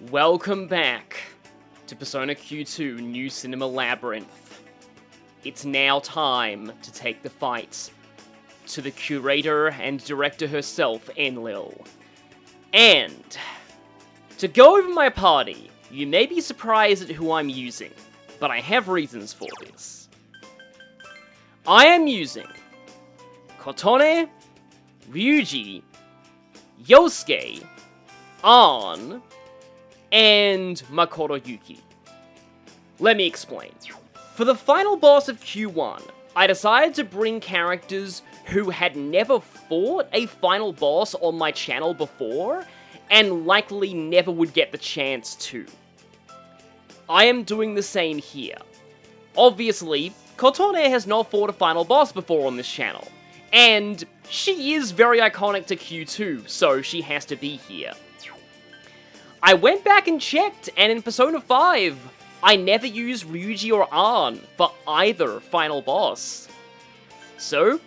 Welcome back to Persona Q2 New Cinema Labyrinth. It's now time to take the fight to the curator and director herself, Enlil. And to go over my party, you may be surprised at who I'm using, but I have reasons for this. I am using Kotone, Ryuji, Yosuke, An, and Makoto Yuki. Let me explain. For the final boss of Q1, I decided to bring characters who had never fought a final boss on my channel before, and likely never would get the chance to. I am doing the same here. Obviously, Kotone has not fought a final boss before on this channel, and she is very iconic to Q2, so she has to be here. I went back and checked, and in Persona 5, I never used Ryuji or An for either final boss. So,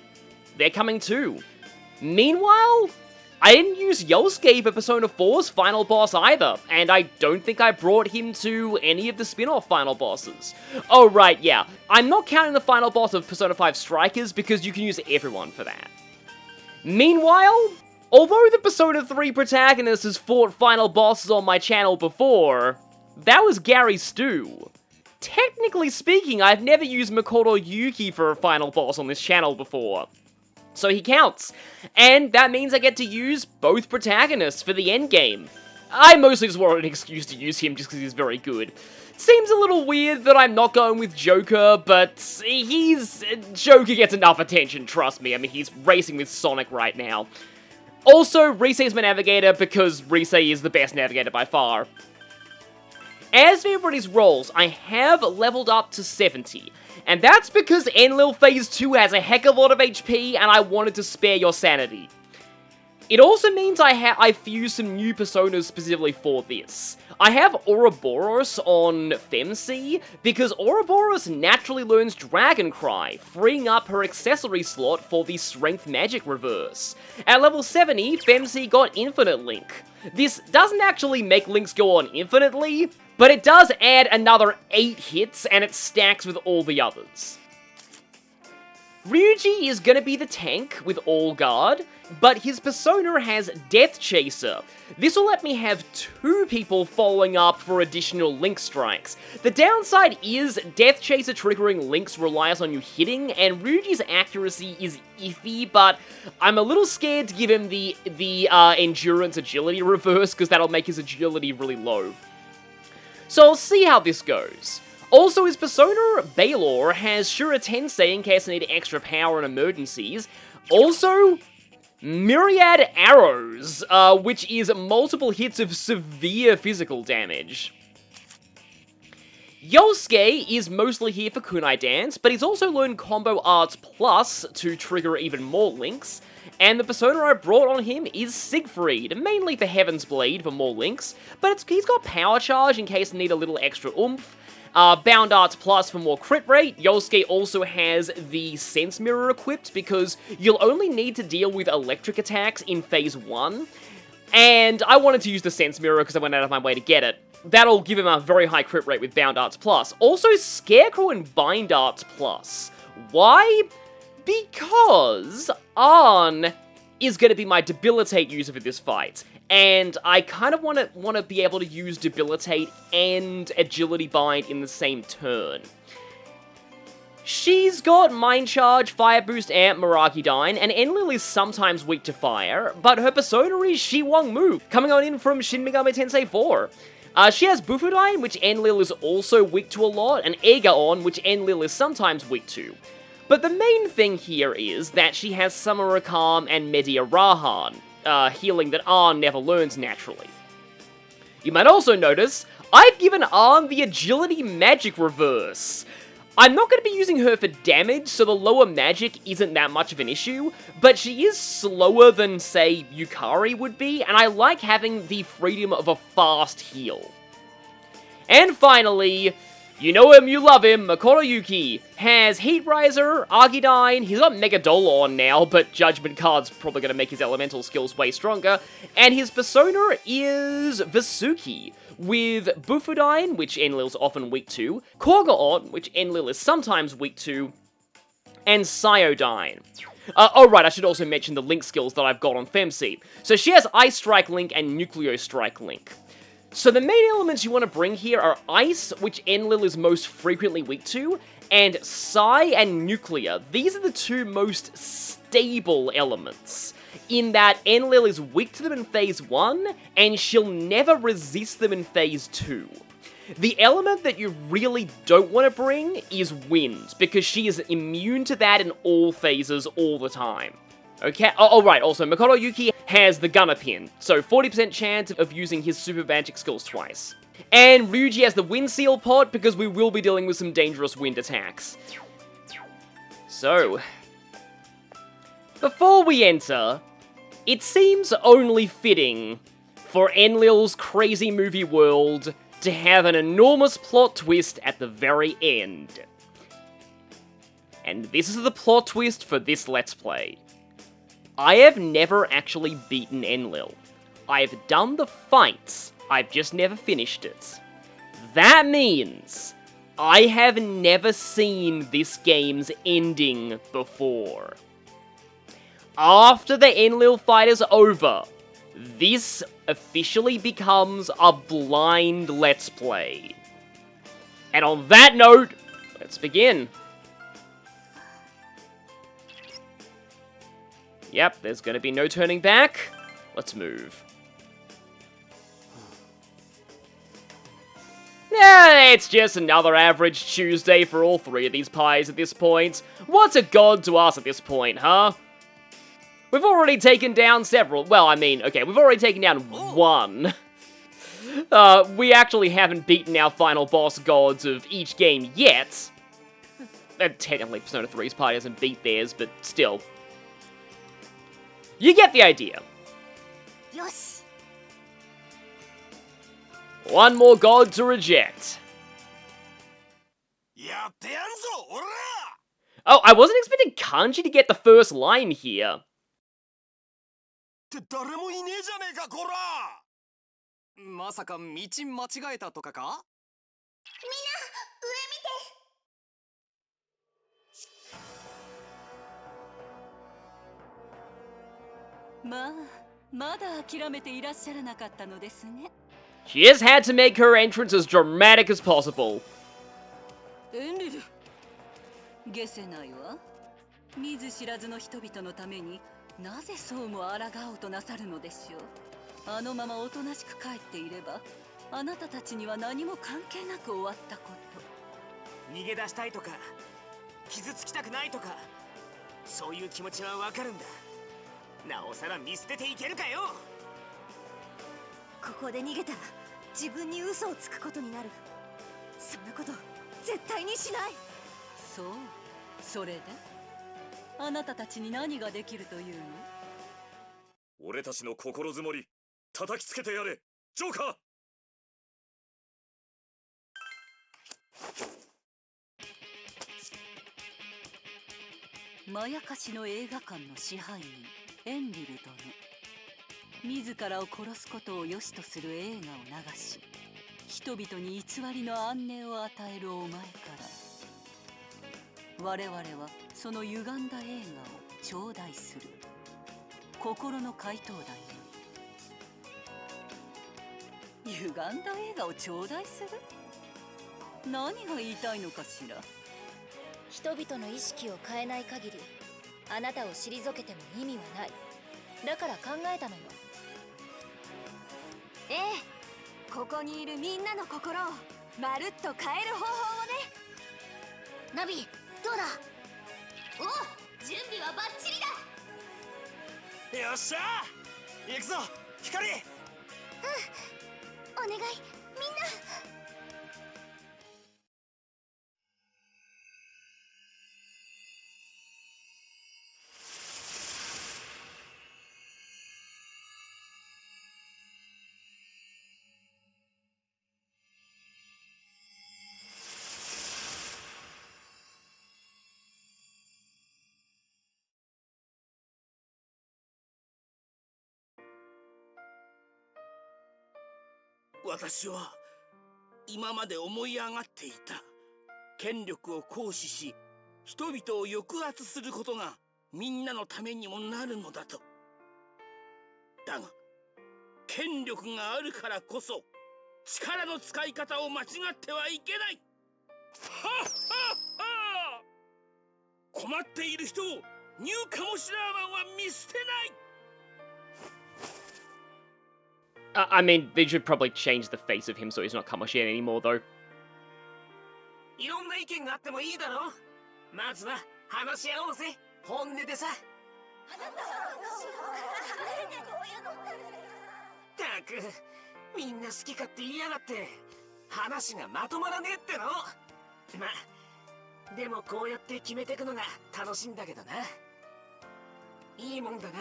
they're coming too. Meanwhile, I didn't use Yosuke for Persona 4's final boss either, and I don't think I brought him to any of the spin-off final bosses. Oh right, yeah, I'm not counting the final boss of Persona 5 Strikers because you can use everyone for that. Meanwhile, although the Persona 3 protagonist has fought final bosses on my channel before, that was Gary Stu. Technically speaking, I've never used Makoto Yuki for a final boss on this channel before. So he counts, and that means I get to use both protagonists for the endgame. I mostly just wanted an excuse to use him just because he's very good. Seems a little weird that I'm not going with Joker, but Joker gets enough attention, trust me. I mean, he's racing with Sonic right now. Also, Rise is my navigator because Rise is the best navigator by far. As for everybody's roles, I have leveled up to 70. And that's because Enlil Phase 2 has a heck of a lot of HP, and I wanted to spare your sanity. It also means I fused some new personas specifically for this. I have Ouroboros on Femc, because Ouroboros naturally learns Dragon Cry, freeing up her accessory slot for the Strength Magic Reverse. At level 70, Femc got Infinite Link. This doesn't actually make links go on infinitely, but it does add another 8 hits, and it stacks with all the others. Ryuji is gonna be the tank with All Guard, but his persona has Death Chaser. This will let me have 2 people following up for additional Link strikes. The downside is Death Chaser triggering links relies on you hitting, and Ryuji's accuracy is iffy, but I'm a little scared to give him the Endurance Agility reverse, because that'll make his agility really low. So I'll see how this goes. Also, his persona, Baylor, has Shura Tensei in case I need extra power in emergencies. Also, Myriad Arrows, which is multiple hits of severe physical damage. Yosuke is mostly here for Kunai Dance, but he's also learned Combo Arts Plus to trigger even more links. And the persona I brought on him is Siegfried, mainly for Heaven's Blade for more links, but he's got Power Charge in case I need a little extra oomph. Bound Arts Plus for more crit rate. Yosuke also has the Sense Mirror equipped because you'll only need to deal with electric attacks in Phase 1. And I wanted to use the Sense Mirror because I went out of my way to get it. That'll give him a very high crit rate with Bound Arts Plus. Also, Scarecrow and Bind Arts Plus. Why? Because An is going to be my Debilitate user for this fight. And I kind of want to be able to use Debilitate and Agility Bind in the same turn. She's got Mind Charge, Fire Boost, Amp, Meraki Dine, and Enlil is sometimes weak to fire, but her persona is Shiwang Mu, coming on in from Shin Megami Tensei 4. She has Bufudine, which Enlil is also weak to a lot, and Egaon, which Enlil is sometimes weak to. But the main thing here is that she has Samura Calm and Media Rahan, healing that An never learns naturally. You might also notice, I've given An the Agility Magic Reverse. I'm not going to be using her for damage, so the lower magic isn't that much of an issue, but she is slower than, say, Hikari would be, and I like having the freedom of a fast heal. And finally, You know him, you love him, Makoto Yuki has Heat Riser, Argidyne, he's got Megadolon now, but Judgment Card's probably going to make his elemental skills way stronger, and his persona is Vasuki, with Bufudyne, which Enlil's often weak to, Korgoon, which Enlil is sometimes weak to, and Psyodyne. Oh right, I should also mention the Link skills that I've got on Femc. So she has Ice Strike Link and Nucleo Strike Link. So the main elements you want to bring here are Ice, which Enlil is most frequently weak to, and Psi and Nuclear. These are the two most stable elements, in that Enlil is weak to them in Phase 1, and she'll never resist them in Phase 2. The element that you really don't want to bring is Wind, because she is immune to that in all phases all the time. Okay, right, also, Makoto Yuki has the Gunner Pin, so 40% chance of using his super magic skills twice. And Ryuji has the Wind Seal Pod, because we will be dealing with some dangerous wind attacks. So, before we enter, it seems only fitting for Enlil's crazy movie world to have an enormous plot twist at the very end. And this is the plot twist for this Let's Play. I have never actually beaten Enlil. I've done the fights, I've just never finished it. That means I have never seen this game's ending before. After the Enlil fight is over, this officially becomes a blind Let's Play. And on that note, let's begin. Yep, there's gonna be no turning back. Let's move. Yeah, it's just another average Tuesday for all three of these pies at this point. What's a god to us at this point, huh? We've already taken down several. Well, I mean, okay, we've already taken down one. We actually haven't beaten our final boss gods of each game yet. Technically, Persona 3's party hasn't beat theirs, but still. You get the idea. Yosh. One more god to reject. Oh, I wasn't expecting Kanji to get the first line here. She just had to make her entrance as dramatic as possible. Enlil. 解せないわ。見ず知らずの人々のためになぜそうも抗おうとなさるのでしょう。あのままおとなしく帰っていれば、あなたたちには何も関係なく終わったこと。逃げ出したいとか、傷つきたくないとか、そういう気持ちはわかるんだ。なおさら見捨てていけるかよ。ここで逃げたら自分に嘘をつくことになる。そんなこと絶対にしない。そう、それであなたたちに何ができるというの？俺たちの心づもり叩きつけてやれ、ジョーカー。まやかしの映画館の支配人エンリル殿、自らを殺すことを良しとする映画を流し、人々に偽りの安寧を与えるお前から、我々はその歪んだ映画を頂戴する。心の回答だよ。歪んだ映画を頂戴する？何が言いたいのかしら。人々の意識を変えない限り、あなたを退けても意味はない。だから考えたのよ。ええ、ここにいるみんなの心をまるっと変える方法をね。ナビ、どうだ？おう、準備はバッチリだ。よっしゃー、行くぞ、光。お願い、みんな。私は今まで思い上がっていた権力を行使し人々を抑圧することがみんなのためにもなるのだと。だが権力があるからこそ力の使い方を間違ってはいけない。はっはっは。困っている人をニューカモシラーマンは見捨てない。I mean, they should probably change the face of him so he's not Kamoshien anymore, though. いろんな意見があってもいいだろう。まずは話し合おうぜ。本音でさ。たく、みんな好き勝手言いやがって話がまとまらねえっての。まあでもこうやって決めてくのが楽しいんだけどな。いいもんだな、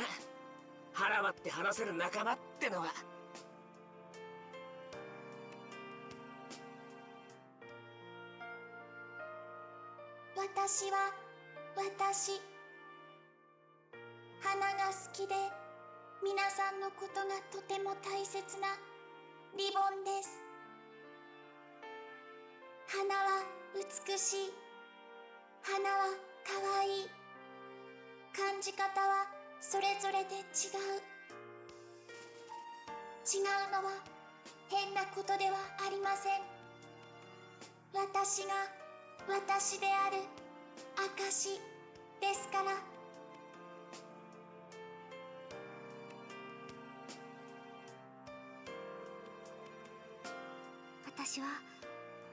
腹割って話せる仲間ってのは。私は私。花が好きで皆さんのことがとても大切なリボンです。花は美しい。花はかわいい。感じ方はそれぞれで違う。違うのは変なことではありません。私が私である証ですから。私は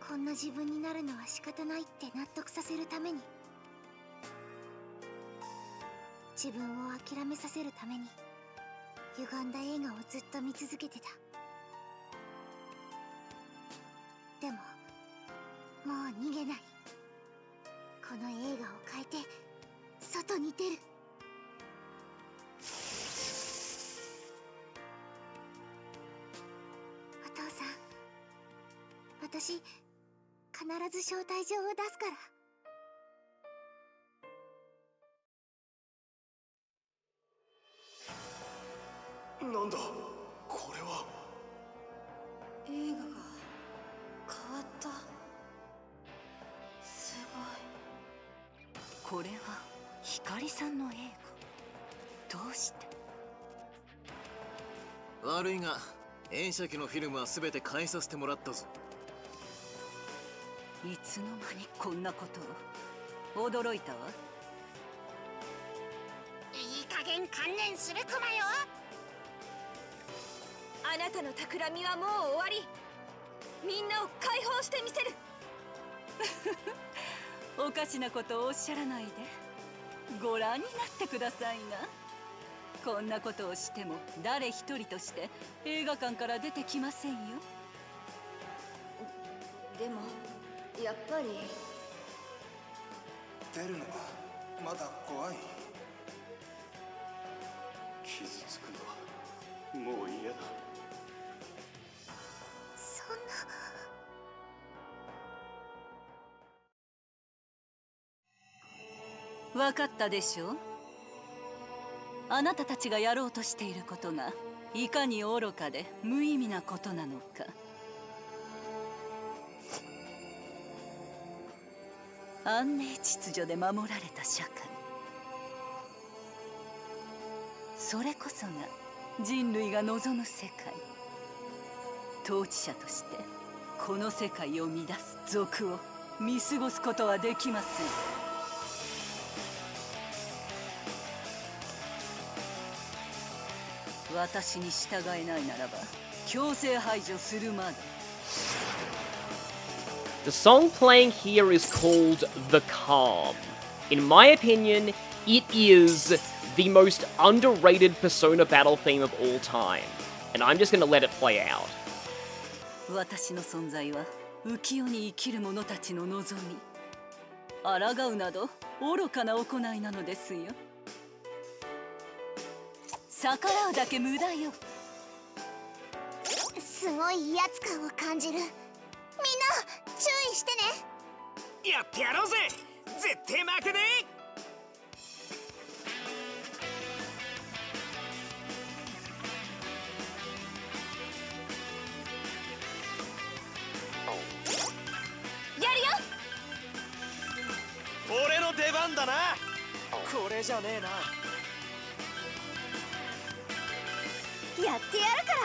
こんな自分になるのは仕方ないって納得させるために、自分を諦めさせるために歪んだ映画をずっと見続けてた。でももう逃げない。この映画を変えて外に出る。お父さん、私必ず招待状を出すから。なんだこれは。映画が変わった。すごい。これは光さんの映画。どうして？悪いが映写機のフィルムは全て返させてもらったぞ。いつの間にこんなことを。驚いたわ。いい加減観念するクマよ。あなたの企みはもう終わり。みんなを解放してみせる。おかしなことをおっしゃらないで。ご覧になってくださいな。こんなことをしても誰一人として映画館から出てきませんよ。でもやっぱり出るのはまだ怖い。傷つくのはもう嫌だ。そんな。わかったでしょう。あなたたちがやろうとしていることがいかに愚かで無意味なことなのか。安寧秩序で守られた社会、それこそが人類が望む世界。統治者としてこの世界を乱す賊を見過ごすことはできません。私に従えないならば強制排除するまで。 The song playing here is called The Calm. In my opinion, it is the most underrated Persona battle theme of all time. And I'm just gonna let it play out. 私の存在は浮世に生きる者たちの望み。抗うなど愚かな行いなのですよ。逆らうだけ無駄よ。すごい威圧感を感じる。みんな注意してね。やってやろうぜ。絶対負けねえ。だな。これじゃねえな。やってやるから。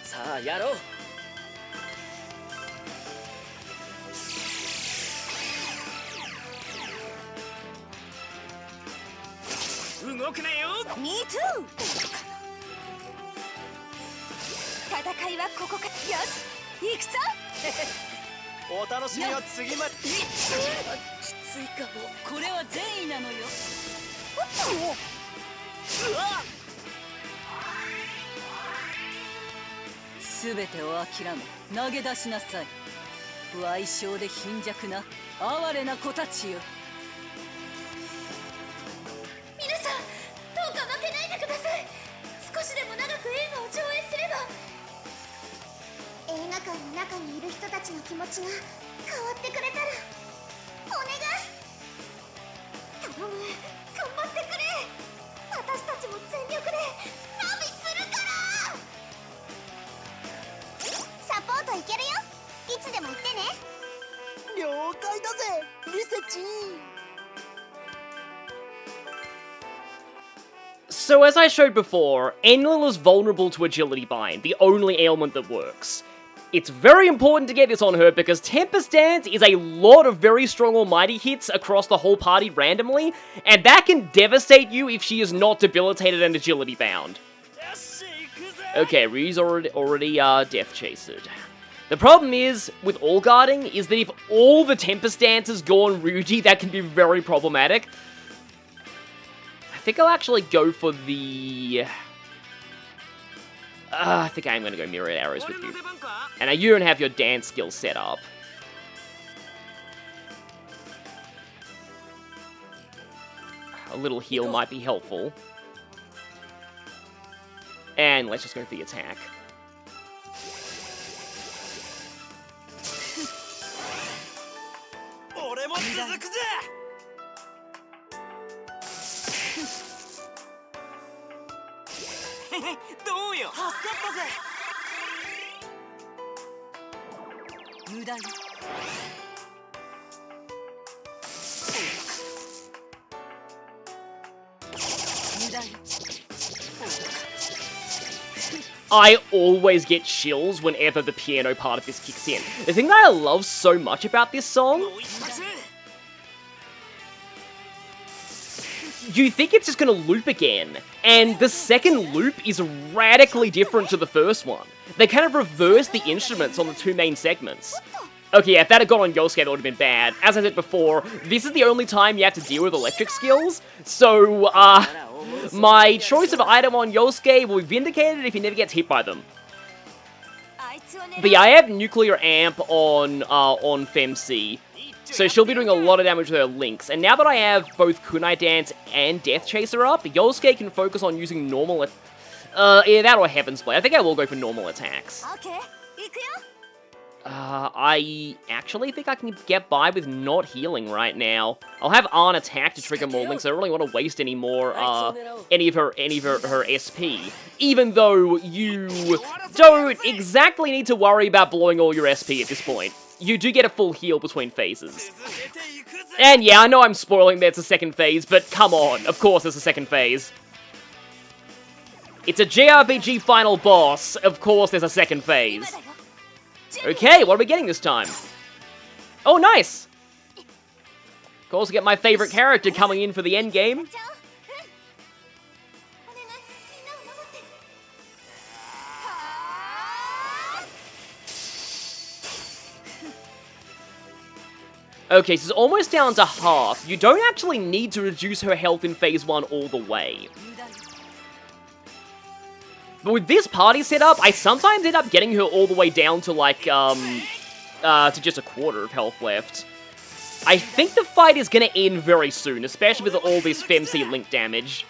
さあやろう。動くなよ。Me too。戦いはここか。よし、行くぞ。お楽しみは次まで。きついかも。これは善意なのよ。うわっ。すべてを諦め投げ出しなさい。矮小で貧弱な哀れな子たちよ。皆さんどうか負けないでください。少しでも長く映画を上映すれば映画館の中にいる人たちの気持ちが変わってくれたらお願い。頼む、頑張ってくれ。私たちも全力でナビするから。サポートいけるよ。いつでも言ってね。了解だぜリセチ。 So as I showed before, Enlil is vulnerable to Agility Bind, the only ailment that works. It's very important to get this on her because Tempest Dance is a lot of very strong almighty hits across the whole party randomly, and that can devastate you if she is not debilitated and agility bound. Okay, Ryu's already Death Chasered. The problem is, with all guarding, is that if all the Tempest Dancers go on Ryuji, that can be very problematic. I think I'll actually go for the... I think I'm going to go Mirrored Arrows with you. And you don't have your dance skill set up. A little heal might be helpful. And let's just go for the attack. I always get chills whenever the piano part of this kicks in. The thing that I love so much about this song, you think it's just gonna loop again, and the second loop is radically different to the first one. They kind of reverse the instruments on the two main segments. Okay, yeah, if that had gone on Yosuke, that would have been bad. As I said before, this is the only time you have to deal with electric skills, so, my choice of item on Yosuke will be vindicated if he never gets hit by them. But yeah, I have Nuclear Amp on Femc, so she'll be doing a lot of damage with her links. And now that I have both Kunai Dance and Death Chaser up, Yosuke can focus on using normal... yeah, that or Heaven's Blade. I think I will go for normal attacks. I actually think I can get by with not healing right now. I'll have Arn attack to trigger more links. I don't really want to waste any more, any of her SP. Even though you don't exactly need to worry about blowing all your SP at this point. You do get a full heal between phases. And yeah, I know I'm spoiling that it's a second phase, but come on, of course it's a second phase. It's a JRPG final boss, of course there's a second phase. Okay, what are we getting this time? Oh, nice! Of course, we get my favorite character coming in for the end game. Okay, so it's almost down to half. You don't actually need to reduce her health in Phase 1 all the way. But with this party setup, I sometimes end up getting her all the way down to, like, to just a quarter of health left. I think the fight is gonna end very soon, especially with all this Femc Link damage.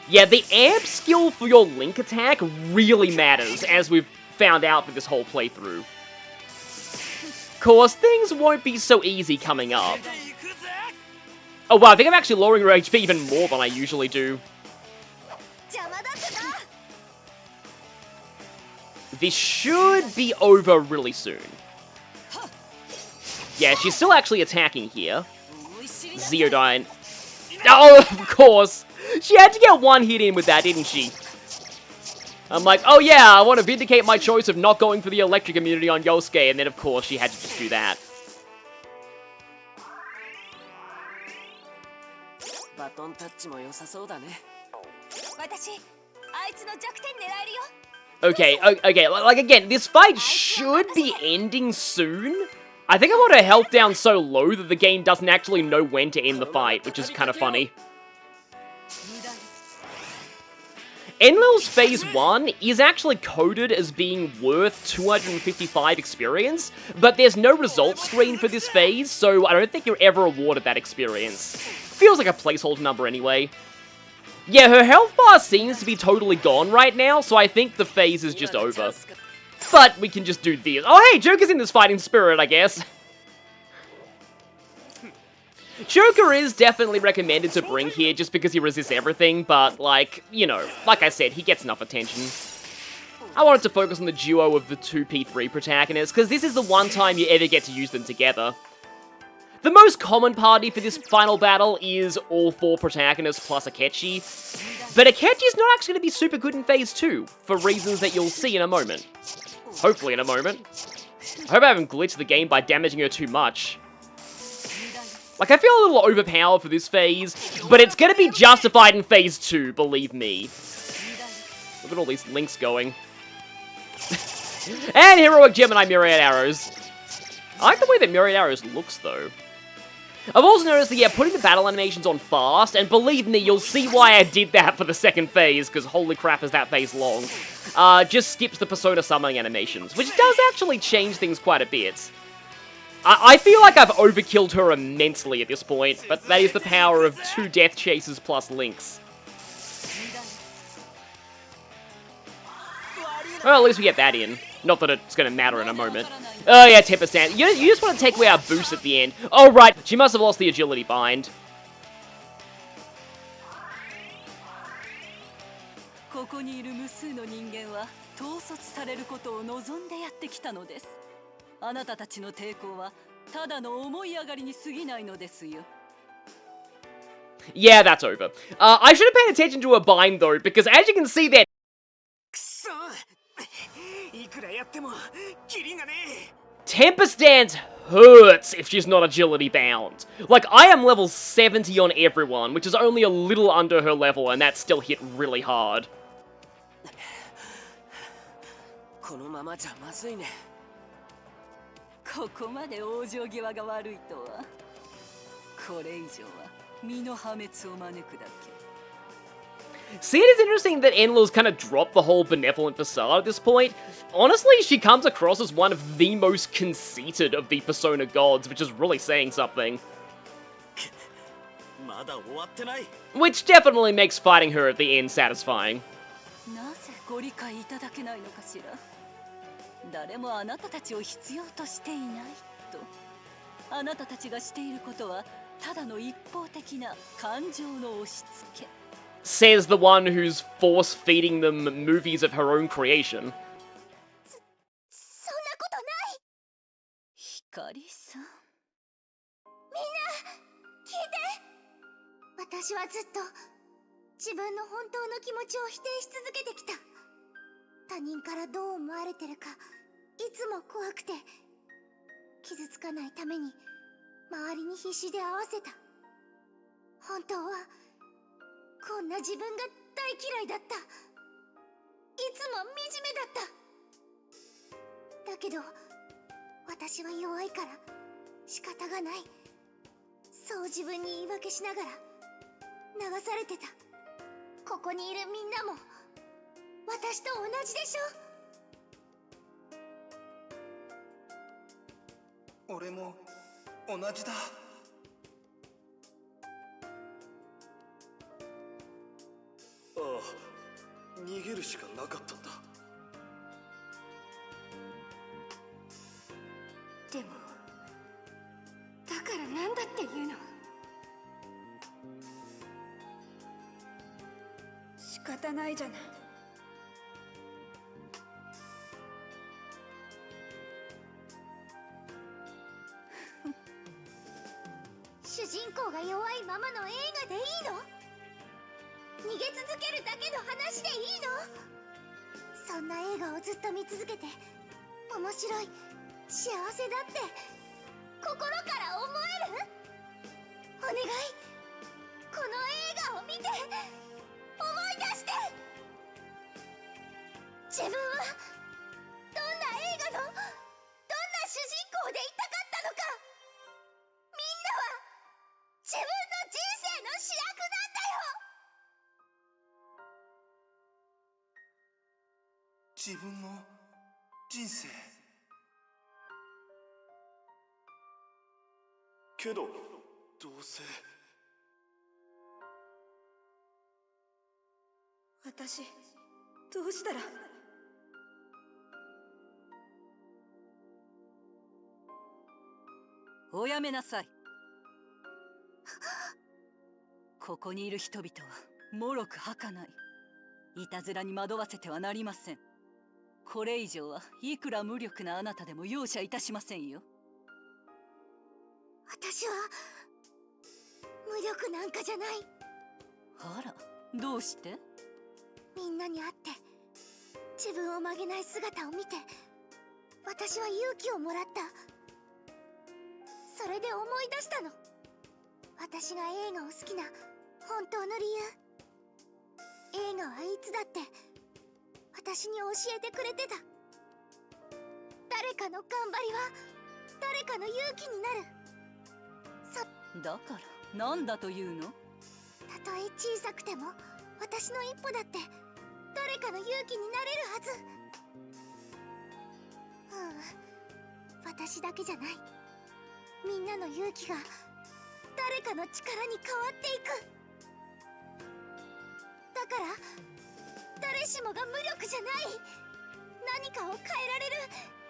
Yeah, the amp skill for your Link attack really matters, as we've found out for this whole playthrough. Of course, things won't be so easy coming up. Oh wow, I think I'm actually lowering her HP even more than I usually do. This should be over really soon. Yeah, she's still actually attacking here. Zeodyne. Oh, of course! She had to get one hit in with that, didn't she? I'm like, oh yeah, I want to vindicate my choice of not going for the electric immunity on Yosuke, and then of course she had to just do that. バトンタッチも良さそうだね。私、あいつの弱点狙えるよ。 Okay, okay, like again, this fight should be ending soon. I think I want her health down so low that the game doesn't actually know when to end the fight, which is kind of funny. Enlil's Phase 1 is actually coded as being worth 255 experience, but there's no results screen for this phase, so I don't think you're ever awarded that experience. Feels like a placeholder number anyway. Yeah, her health bar seems to be totally gone right now, so I think the phase is just over. But we can just do this. Oh hey, Joker's in this fighting spirit, I guess. Joker is definitely recommended to bring here just because he resists everything, but, like, you know, like I said, he gets enough attention. I wanted to focus on the duo of the two P3 protagonists, because this is the one time you ever get to use them together. The most common party for this final battle is all four protagonists plus Akechi, but Akechi is not actually going to be super good in Phase 2, for reasons that you'll see in a moment. Hopefully in a moment. I hope I haven't glitched the game by damaging her too much. Like, I feel a little overpowered for this phase, but it's gonna be justified in Phase 2, believe me. Look at all these links going. And Heroic Gemini Myriad Arrows. I like the way that Myriad Arrows looks, though. I've also noticed that, yeah, putting the battle animations on fast, and believe me, you'll see why I did that for the second phase, because holy crap is that phase long. Just skips the Persona summoning animations, which does actually change things quite a bit. I feel like I've overkilled her immensely at this point, but that is the power of 2 Death Chasers plus Links. Well, at least we get that in. Not that it's gonna matter in a moment. Oh yeah, Tempest Dance. You just want to take away our boost at the end. Oh right, she must have lost the agility bind. ここにいる無数の人間は統率されることを望んでやってきたのです。あなたたちの抵抗はただの思い上がりに過ぎないのですよ。 Yeah, that's over. I should have paid attention to her bind though, because as you can see there, くそ、いくらやってもキリがねえ。 Tempest Dance hurts if she's not agility bound. Like, I am level 70 on everyone, which is only a little under her level, and that still hit really hard. このままじゃまずいね。 ここまで往生際が悪いとは。これ以上は身の破滅を招くだけ。 See, it is interesting that Enlil's kind of dropped the whole benevolent facade at this point. Honestly, she comes across as one of the most conceited of the Persona gods, which is really saying something. まだ終わってない。 Which definitely makes fighting her at the end satisfying. なぜご理解いただけないのかしら。誰もあなたたちを必要としていないと。あなたたちがしていることはただの一方的な感情の押し付け。 Says the one who's force-feeding them movies of her own creation. そんなことない。ヒカリさん。みんな聞いて。私はずっと自分の本当の気持ちを否定し続けてきた。他人からどう思われてるかいつも怖くて、傷つかないために周りに必死で合わせた。本当はこんな自分が大嫌いだった。いつも惨めだった。だけど私は弱いから仕方がない。そう自分に言い訳しながら流されてた。ここにいるみんなも私と同じでしょ。俺も同じだ。ああ、逃げるしかなかったんだ。でもだからなんだっていうの。仕方ないじゃない。主人公が弱いままの映画でいいの？逃げ続けるだけの話でいいの？そんな映画をずっと見続けて面白い、幸せだって心から思える？お願い、この映画を見て、思い出して。自分はどんな映画のどんな主人公でいたかったのか。みんなは自分の人生の主役なんだよ。自分の人生。けどどうせ私どうしたら。おやめなさい。ここにいる人々はもろく儚い。いたずらに惑わせてはなりません。これ以上はいくら無力なあなたでも容赦いたしませんよ。私は無力なんかじゃない。あら、どうして？みんなに会って自分を曲げない姿を見て、私は勇気をもらった。それで思い出したの。私が映画を好きな本当の理由。映画はいつだって私に教えてくれてた。誰かの頑張りは誰かの勇気になる。だからなんだというの？たとえ小さくても私の一歩だって誰かの勇気になれるはず。私だけじゃない。みんなの勇気が誰かの力に変わっていく。だから誰しもが無力じゃない。何かを変えられる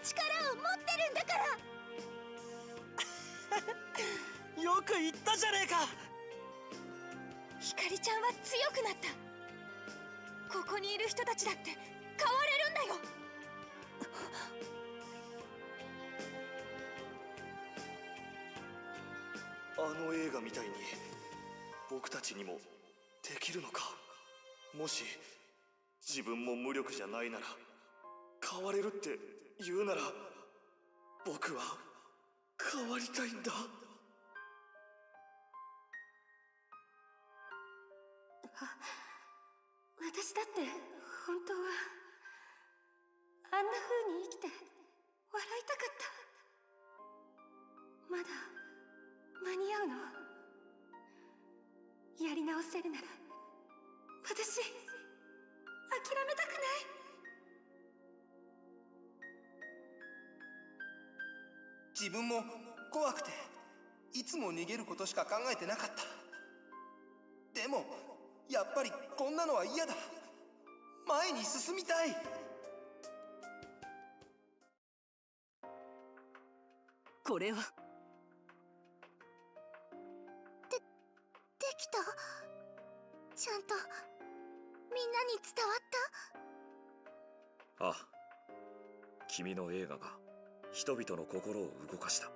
力を持ってるんだから。よく言ったじゃねえか。ひかりちゃんは強くなった。ここにいる人たちだって変われるんだよ。あの映画みたいに僕たちにもできるのか。もし自分も無力じゃないなら、変われるって言うなら、僕は変わりたいんだ。私だって本当はあんな風に生きて笑いたかった。まだ間に合うの？やり直せるなら私諦めたくない。自分も怖くていつも逃げることしか考えてなかった。でもやっぱりこんなのは嫌だ。前に進みたい。これはできた？ちゃんとみんなに伝わった？ああ、君の映画が人々の心を動かした。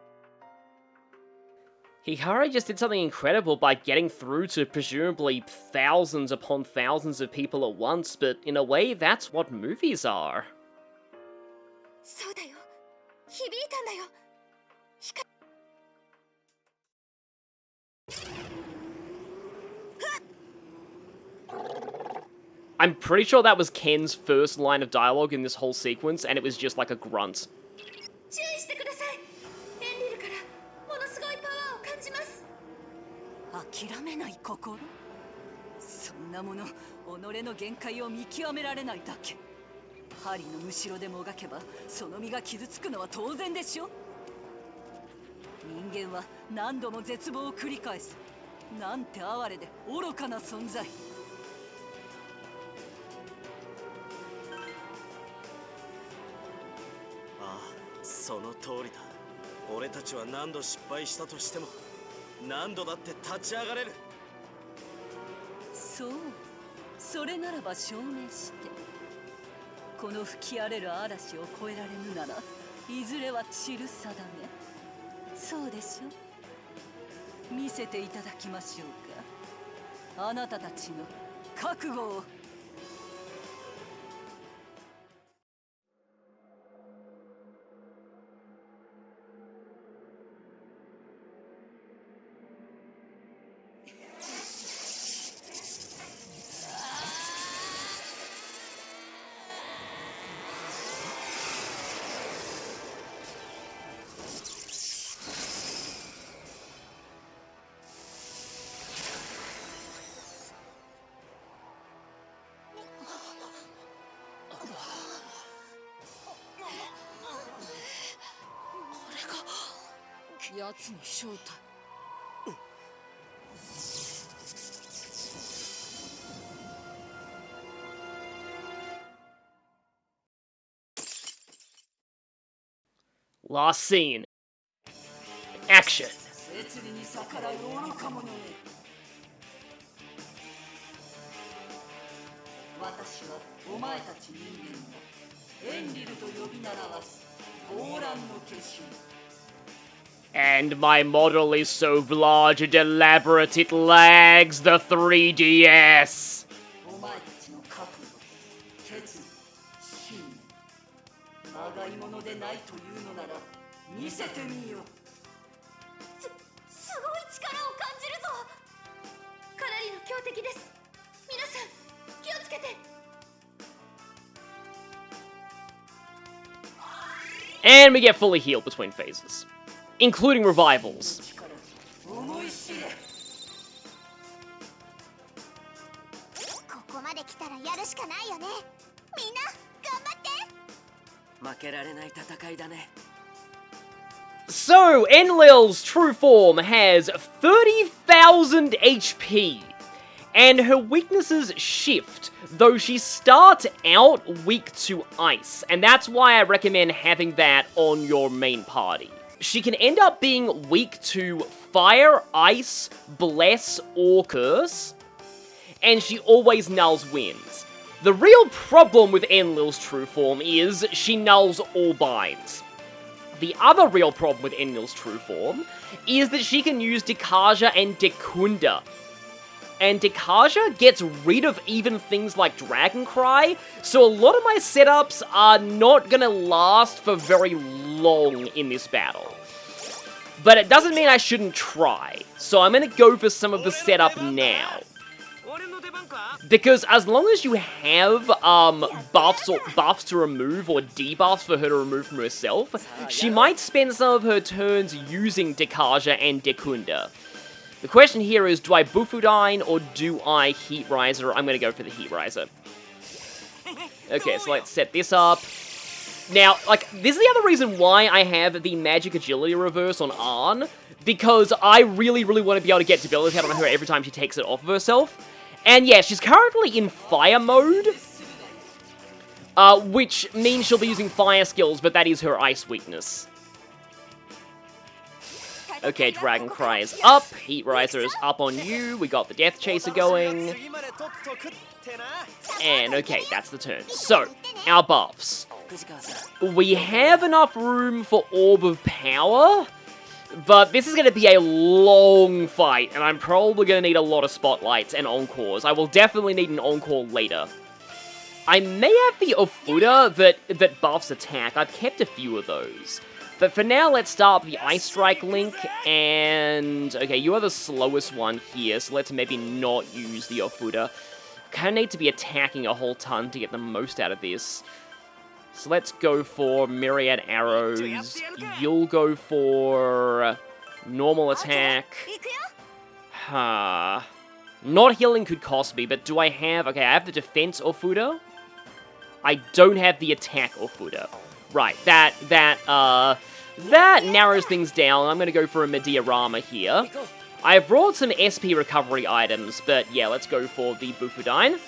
Hikari just did something incredible by getting through to presumably thousands upon thousands of people at once, but in a way, that's what movies are. そうだよ。響いたんだよ。I'm pretty sure that was Ken's first line of dialogue in this whole sequence, and it was just like a grunt. 注意してください。エンリルからものすごいパワーを感じます。諦めない心？そんなもの、己の限界を見極められないだけ。針のむしろでもがけばその身が傷つくのは当然でしょ。人間は何度も絶望を繰り返す。なんて哀れで愚かな存在。ああ、その通りだ。俺たちは何度失敗したとしても何度だって立ち上がれる。そう、それならば証明して。この吹き荒れる嵐を越えられぬならいずれは散る定め。そうでしょ？見せていただきましょうか。あなたたちの覚悟を。奴の正体。Last scene. Action. 摂理に逆らう愚か者め。私はお前たち人間をエンリルと呼び習わす暴乱の化身。 And my model is so large and elaborate it lags the 3DS. お前たちの覚悟、決意、信念、まがいものでないというのなら見せてみよ。すごい力を感じるぞ。かなりの強敵です。皆さん気をつけて。 And we get fully healed between phases, including revivals. 思い知れ。ここまで来たらやるしかないよね。みんな頑張って。負けられない戦いだね。 So, Enlil's true form has 30,000 HP, and her weaknesses shift, though she starts out weak to ice, and that's why I recommend having that on your main party. She can end up being weak to fire, ice, bless, or curse, and she always nulls winds. The real problem with Enlil's true form is she nulls all binds. The other real problem with Enlil's true form is that she can use Dekaja and Dekunda. And Dekaja gets rid of even things like Dragon Cry, so a lot of my setups are not gonna last for very long in this battle. But it doesn't mean I shouldn't try, so I'm gonna go for some of the setup now. Because as long as you have buffs to remove or debuffs for her to remove from herself, she might spend some of her turns using Dekaja and Dekunda. The question here is, do I Bufudine or do I Heat Riser? I'm gonna go for the Heat Riser. Okay, so let's set this up. Now, like, this is the other reason why I have the Magic Agility Reverse on Arn, because I really want to be able to get debilitated on her every time she takes it off of herself. And yeah, she's currently in Fire mode, which means she'll be using Fire skills, but that is her Ice weakness. Okay, Dragon Cry is up, Heat Riser is up on you, we got the Death Chaser going. And okay, that's the turn. So, our buffs. We have enough room for Orb of Power, but this is going to be a long fight, and I'm probably going to need a lot of spotlights and encores. I will definitely need an encore later. I may have the Ofuda that buffs attack. I've kept a few of those. But for now, let's start with the Ice Strike Link, and... okay, you are the slowest one here, so let's maybe not use the Ofuda. Kind of need to be attacking a whole ton to get the most out of this. So let's go for Myriad Arrows. You'll go for normal attack. Not healing could cost me, but do I have... okay, I have the defense Ofuda. I don't have the attack Ofuda. Right, that narrows things down. I'm going to go for a Mediarama here. I've brought some SP recovery items, but yeah, let's go for the Bufudine.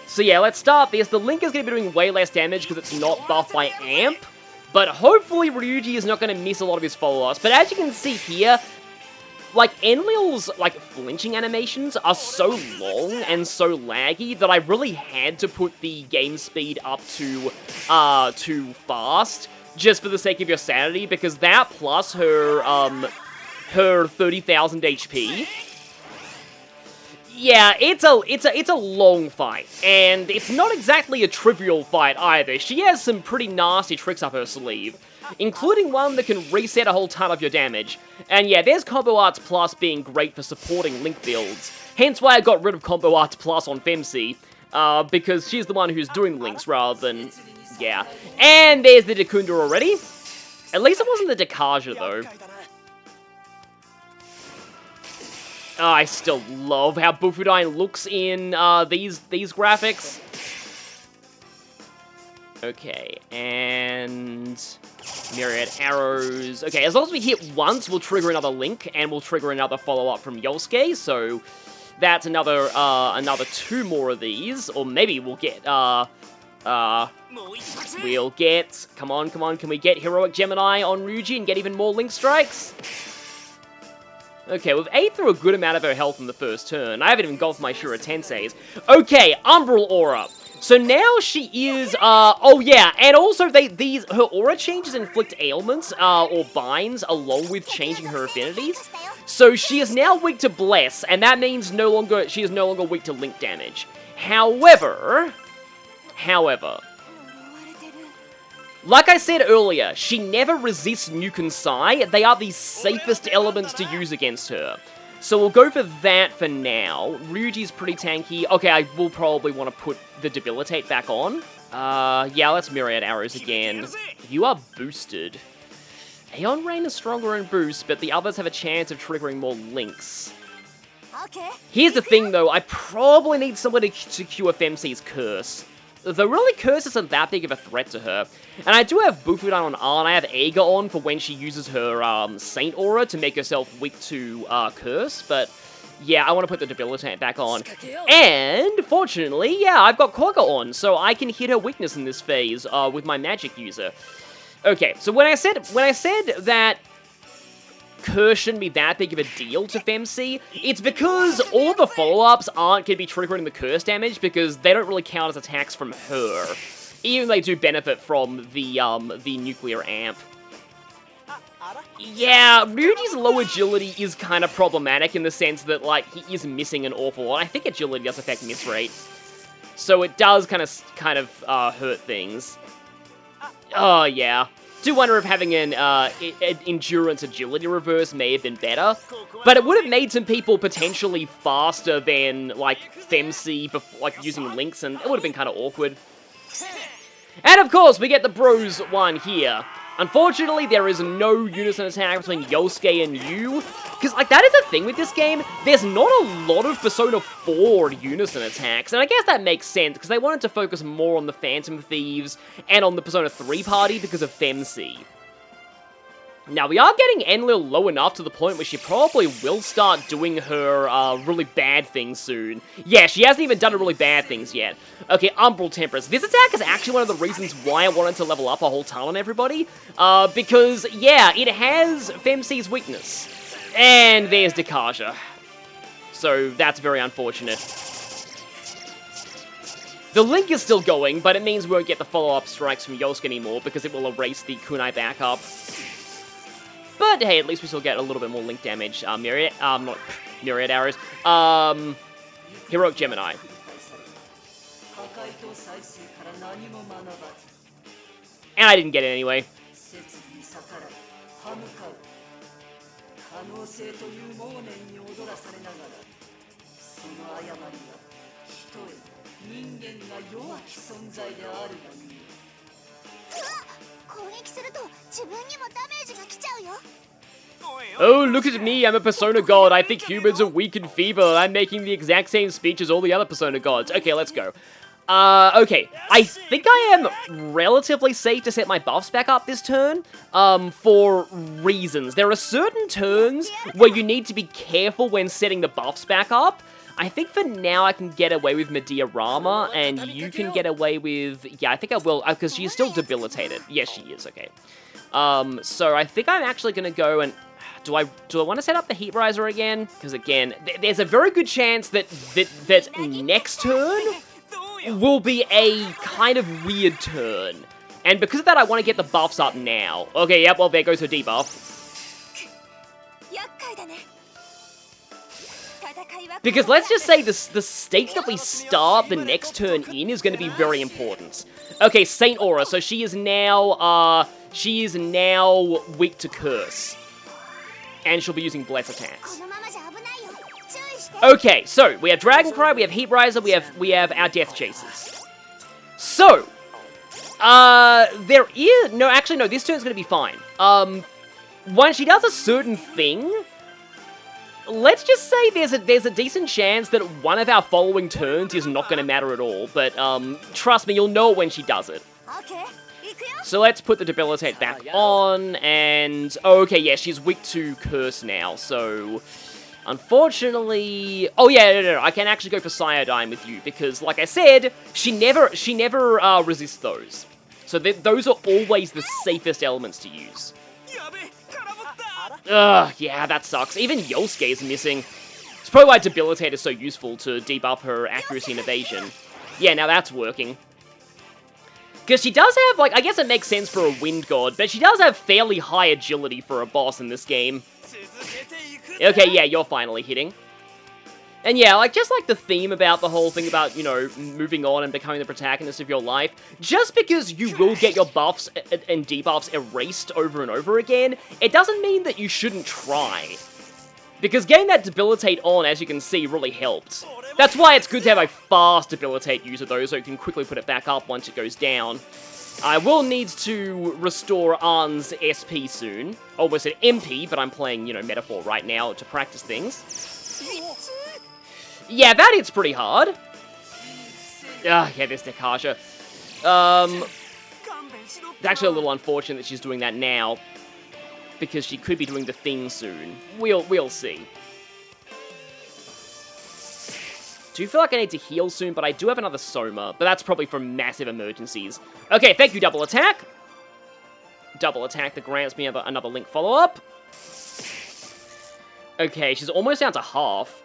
So yeah, let's start this. The Link is going to be doing way less damage because it's not buffed by Amp, but hopefully Ryuji is not going to miss a lot of his follow-ups. But as you can see here, like, Enlil's, like, flinching animations are so long and so laggy that I really had to put the game speed up to fast, just for the sake of your sanity, because that plus her her 30,000 HP. Yeah, it's a long fight, and it's not exactly a trivial fight either. She has some pretty nasty tricks up her sleeve, including one that can reset a whole ton of your damage. And yeah, there's Combo Arts Plus being great for supporting Link builds, hence why I got rid of Combo Arts Plus on Femsi, because she's the one who's doing Links rather than... yeah. And there's the Dekunda already. At least it wasn't the Dekaja, though. Oh, I still love how Bufudyne looks in these graphics. Okay, and myriad arrows. Okay, as long as we hit once, we'll trigger another Link, and we'll trigger another follow-up from Yosuke. So that's another 2 more of these, or maybe we'll get come on, can we get Heroic Gemini on Ryuji and get even more Link strikes? Okay, we've ate through a good amount of her health in the first turn. I haven't even gone for my Shura Tenseis. Okay, Umbral Aura. So now she is, oh yeah, and also her aura changes inflict ailments, or binds, along with changing her affinities. So she is now weak to Bless, and that means she is no longer weak to Link damage. However, like I said earlier, she never resists Nuke and Sai. They are the safest elements to use against her. So we'll go for that for now. Ryuji's pretty tanky. Okay, I will probably want to put the Debilitate back on. Yeah, let's Myriad Arrows again. You are boosted. Aeon Rain is stronger in boost, but the others have a chance of triggering more Links. Here's the thing, though. I probably need someone to cure Femsi's Curse. Though really, Curse isn't that big of a threat to her. And I do have Bufudyne on R, and I have Eiga on for when she uses her Saint Aura to make herself weak to Curse, but yeah, I want to put the Debilitate back on. And, fortunately, yeah, I've got Koga on, so I can hit her weakness in this phase with my magic user. Okay, so when I said that Curse shouldn't be that big of a deal to Femsi, it's because all of the follow-ups aren't going to be triggering the Curse damage because they don't really count as attacks from her. Even they do benefit from the nuclear amp. Yeah, Ryuji's low agility is kind of problematic in the sense that, like, he is missing an awful lot. I think agility does affect miss rate. So it does kind of hurt things. Oh, yeah. Do wonder if having an endurance agility reverse may have been better, but it would have made some people potentially faster than like Femsi, like using Links, and it would have been kind of awkward. And of course, we get the Bros one here. Unfortunately, there is no unison attack between Yosuke and Yu, because, like, that is the thing with this game, there's not a lot of Persona 4 unison attacks, and I guess that makes sense, because they wanted to focus more on the Phantom Thieves and on the Persona 3 party because of Femsi. Now, we are getting Enlil low enough to the point where she probably will start doing her really bad things soon. Yeah, she hasn't even done her really bad things yet. Okay, Umbral Temperance. This attack is actually one of the reasons why I wanted to level up a whole ton on everybody. Because, yeah, it has Femsi's weakness. And there's Dekaja. So, that's very unfortunate. The Link is still going, but it means we won't get the follow-up strikes from Yosuke anymore because it will erase the Kunai backup. But hey, at least we still get a little bit more Link damage. Not Myriad Arrows. Heroic Gemini. And I didn't get it anyway. Oh, look at me, I'm a Persona God. I think humans are weak and feeble. I'm making the exact same speech as all the other Persona Gods. Okay, let's go. Okay. I think I am relatively safe to set my buffs back up this turn, for reasons. There are certain turns where you need to be careful when setting the buffs back up. I think for now I can get away with Medea Rama, and you can get away with... Yeah, I think I will, because she's still debilitated. Yes, she is, okay. So I think I'm actually going to go and... Do I want to set up the Heat Riser again? Because again, there's a very good chance that next turn will be a kind of weird turn. And because of that, I want to get the buffs up now. Okay, yep, well, there goes her debuff. Because let's just say the state that we start the next turn in is going to be very important. Okay, Saint Aura, so she is now weak to Curse. And she'll be using Bless attacks. Okay, so we have Dragon Cry, we have Heat Riser, we have our Death Chasers. So, there is... No, actually, no, this turn's gonna be fine. When she does a certain thing, let's just say there's a decent chance that one of our following turns is not gonna matter at all, but, trust me, you'll know when she does it. So let's put the Debilitate back on, and... Oh, okay, yeah, she's weak to Curse now, so... Unfortunately... Oh, yeah, no, I can actually go for Cyodyne with you, because, like I said, she never resists those. So those are always the safest elements to use. Ugh, yeah, that sucks. Even Yosuke is missing. It's probably why Debilitate is so useful to debuff her accuracy and evasion. Yeah, now that's working. Because she does have, like, I guess it makes sense for a Wind God, but she does have fairly high agility for a boss in this game. Okay, yeah, you're finally hitting. And yeah, like, just like the theme about the whole thing about, you know, moving on and becoming the protagonist of your life, just because you will get your buffs and debuffs erased over and over again, it doesn't mean that you shouldn't try. Because getting that Debilitate on, as you can see, really helped. That's why it's good to have a fast Debilitate user, though, so you can quickly put it back up once it goes down. I will need to restore Arn's SP soon. Almost an MP, but I'm playing, you know, Metaphor right now to practice things. Yeah, that hits pretty hard. Yeah, there's Nekasha. It's actually a little unfortunate that she's doing that now, because she could be doing the thing soon. We'll see. Do you feel like I need to heal soon? But I do have another Soma, but that's probably for massive emergencies. Okay, thank you, Double Attack. Double Attack that grants me another Link follow-up. Okay, she's almost down to half.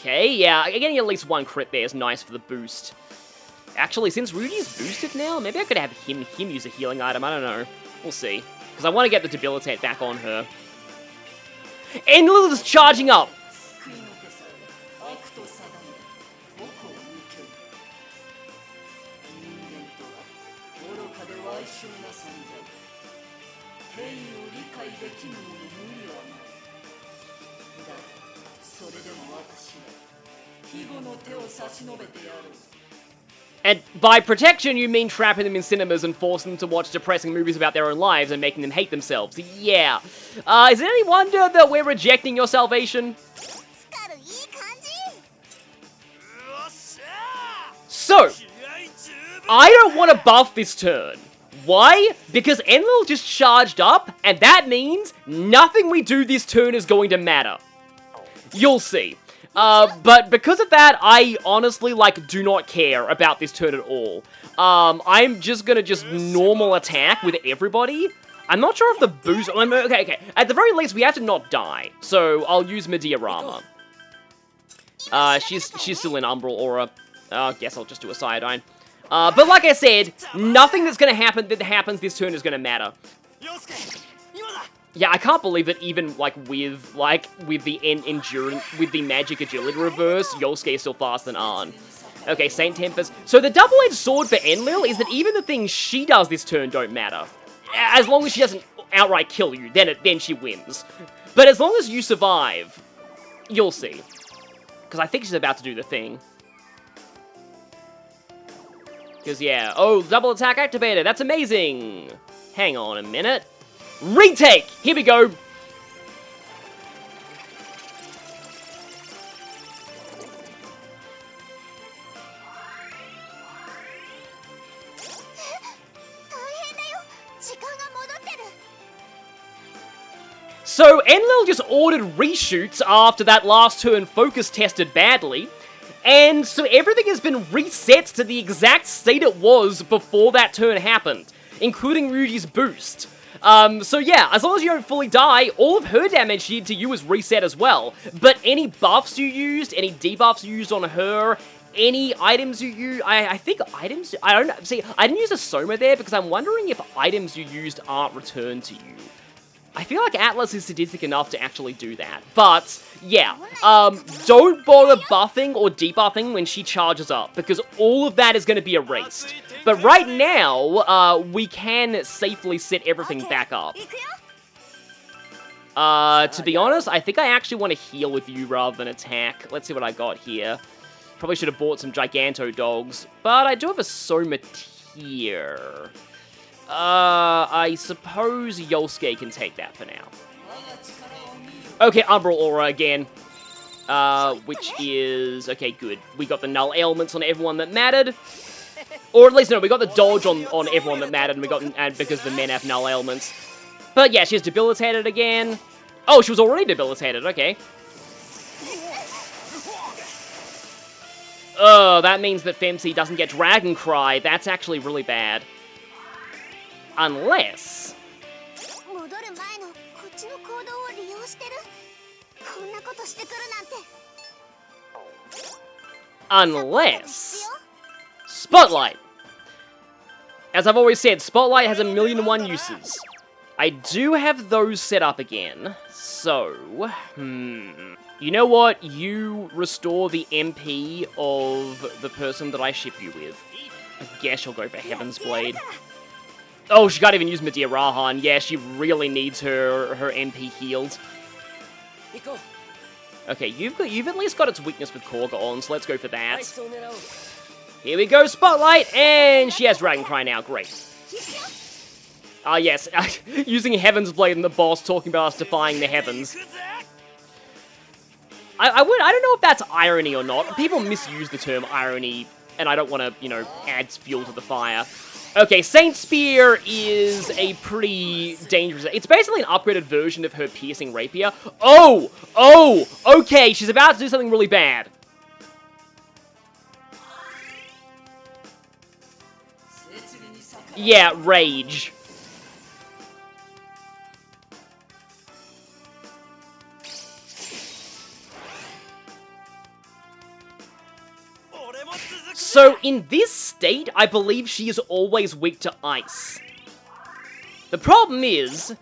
Okay, yeah, getting at least one crit there is nice for the boost. Actually, since Rudy's boosted now, maybe I could have him use a healing item, I don't know. We'll see. Because I want to get the Debilitate back on her. Enlil is charging up! And by protection, you mean trapping them in cinemas and forcing them to watch depressing movies about their own lives and making them hate themselves. Yeah. Is it any wonder that we're rejecting your salvation? So, I don't want to buff this turn. Why? Because Enlil just charged up, and that means nothing we do this turn is going to matter. You'll see. But because of that, I honestly, like, do not care about this turn at all. I'm just gonna normal attack with everybody. I'm not sure if the boost... Okay. At the very least, we have to not die. So, I'll use Medea Rama. She's still in Umbral Aura. Guess I'll just do a Cyodyne. But like I said, nothing that's gonna happen that happens this turn is gonna matter. Yeah, I can't believe that even, with the endurance, with the magic agility reverse, Yosuke is still faster than Arn. Okay, Saint Tempest. So the double-edged sword for Enlil is that even the things she does this turn don't matter. As long as she doesn't outright kill you, then she wins. But as long as you survive, you'll see. Because I think she's about to do the thing. Because, yeah. Oh, double attack activated. That's amazing. Hang on a minute. Retake! Here we go. So, Enlil just ordered reshoots after that last turn focus tested badly, and so everything has been reset to the exact state it was before that turn happened, including Ryuji's boost. So yeah, as long as you don't fully die, all of her damage she did to you is reset as well. But any buffs you used, any debuffs you used on her, any items you use, I think items, I don't know, see, I didn't use a Soma there because I'm wondering if items you used aren't returned to you. I feel like Atlas is sadistic enough to actually do that, but yeah, don't bother buffing or debuffing when she charges up, because all of that is going to be erased. But right now, we can safely set everything back up. To be honest, I think I actually want to heal with you rather than attack. Let's see what I got here. Probably should have bought some Giganto Dogs, but I do have a Soma tier. I suppose Yosuke can take that for now. Okay, Umbral Aura again. Which is... Okay, good. We got the null ailments on everyone that mattered. Or at least, no, we got the dodge on everyone that mattered, and we got... And because the men have null ailments. But yeah, she's debilitated again. Oh, she was already debilitated, okay. Oh, that means that Femsi doesn't get Dragon Cry. That's actually really bad. Unless... Unless... Spotlight! As I've always said, Spotlight has 1,000,001 uses. I do have those set up again, so... You know what? You restore the MP of the person that I ship you with. I guess you'll go for Heaven's Blade. Oh, she can't even use Medea Rahan. Yeah, she really needs her MP healed. Okay, you've at least got its weakness with Korga on, so let's go for that. Here we go, Spotlight, and she has Dragon Cry now. Great. Ah, yes, using Heaven's Blade and the boss talking about us defying the heavens. I don't know if that's irony or not. People misuse the term irony, and I don't want to, you know, add fuel to the fire. Okay, Saint Spear is a pretty dangerous... It's basically an upgraded version of her piercing rapier. Oh! Oh! Okay, she's about to do something really bad. Yeah, rage. So, in this state, I believe she is always weak to ice. The problem is...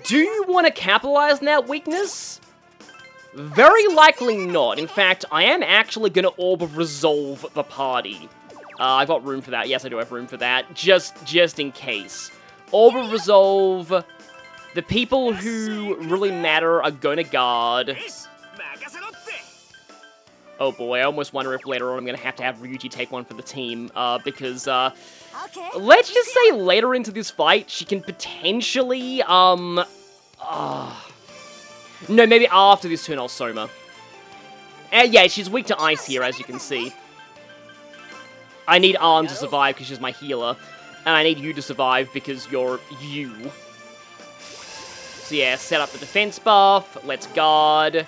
Do you want to capitalize on that weakness? Very likely not. In fact, I am actually going to Orb of Resolve the party. I've got room for that. Yes, I do have room for that. Just in case. Orb of Resolve. The people who really matter are going to guard. Oh boy, I almost wonder if later on I'm going to have Ryuji take one for the team, because, let's just say later into this fight, she can potentially, no, maybe after this turn I'll Soma. Yeah, she's weak to ice here, as you can see. I need Arm to survive because she's my healer, and I need you to survive because you're you. So yeah, set up the defense buff, let's guard.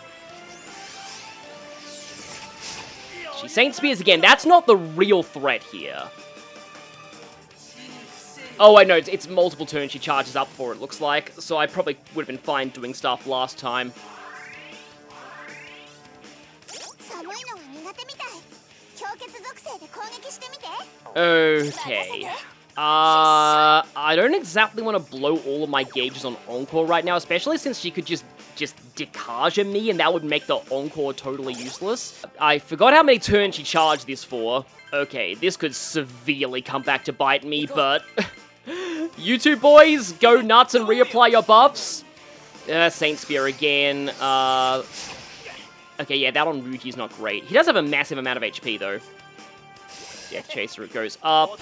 She Saint Spears again. That's not the real threat here. Oh, I know. It's multiple turns she charges up for, it looks like. So I probably would have been fine doing stuff last time. Okay. I don't exactly want to blow all of my gauges on Encore right now, especially since she could just Dekaja me, and that would make the Encore totally useless. I forgot how many turns she charged this for. Okay, this could severely come back to bite me, but... You two boys, go nuts and reapply your buffs. Saint Spear again. Okay, yeah, that on Ryuji's not great. He does have a massive amount of HP, though. Death Chaser, it goes up.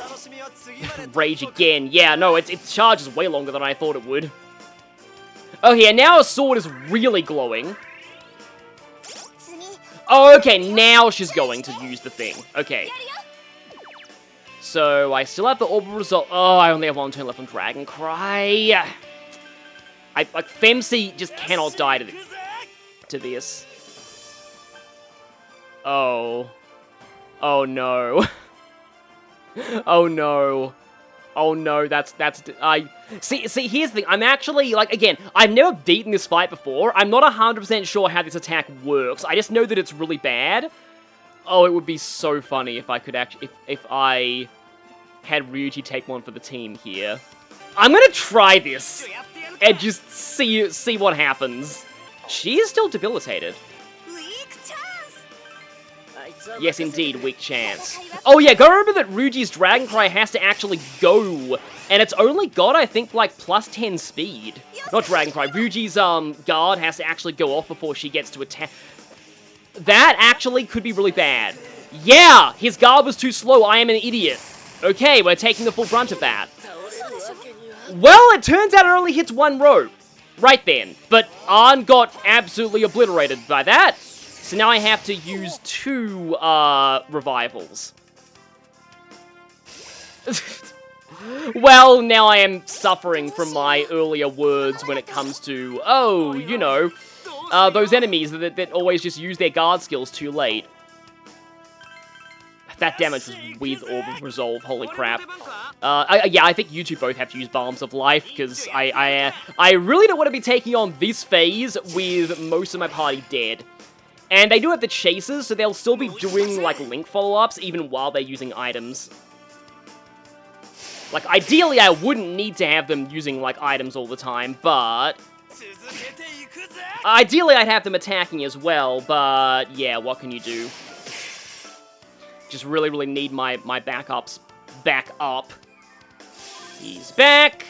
Rage again. Yeah, no, it charges way longer than I thought it would. Oh, yeah, now her sword is really glowing. Oh, okay, now she's going to use the thing. Okay. So, I still have the Orb of Resolve. Oh, I only have one turn left on Dragon Cry. Like, Femsi just cannot die to this. Oh. Oh, no. Oh, no. Oh no, see, here's the thing, I'm actually, like, again, I've never beaten this fight before, I'm not 100% sure how this attack works, I just know that it's really bad. Oh, it would be so funny if I could actually, if I had Ryuji take one for the team here. I'm gonna try this, and just see what happens. She is still debilitated. Yes, indeed, weak chance. Oh yeah, go remember that Ryuji's Dragon Cry has to actually go, and it's only got, I think, like, plus 10 speed. Not Dragon Cry, Ryuji's, guard has to actually go off before she gets to attack. That actually could be really bad. Yeah, his guard was too slow, I am an idiot. Okay, we're taking the full brunt of that. Well, it turns out it only hits one row. Right then, but Arn got absolutely obliterated by that. So now I have to use 2, revivals. Well, now I am suffering from my earlier words when it comes to, oh, you know, those enemies that always just use their guard skills too late. That damage was with Orb of Resolve, holy crap. Yeah, I think you two both have to use Balms of Life, because I really don't want to be taking on this phase with most of my party dead. And they do have the chasers, so they'll still be doing, like, link follow-ups, even while they're using items. Like, ideally, I wouldn't need to have them using, like, items all the time, but... Ideally, I'd have them attacking as well, but, yeah, what can you do? Just really need my backups back up. He's back!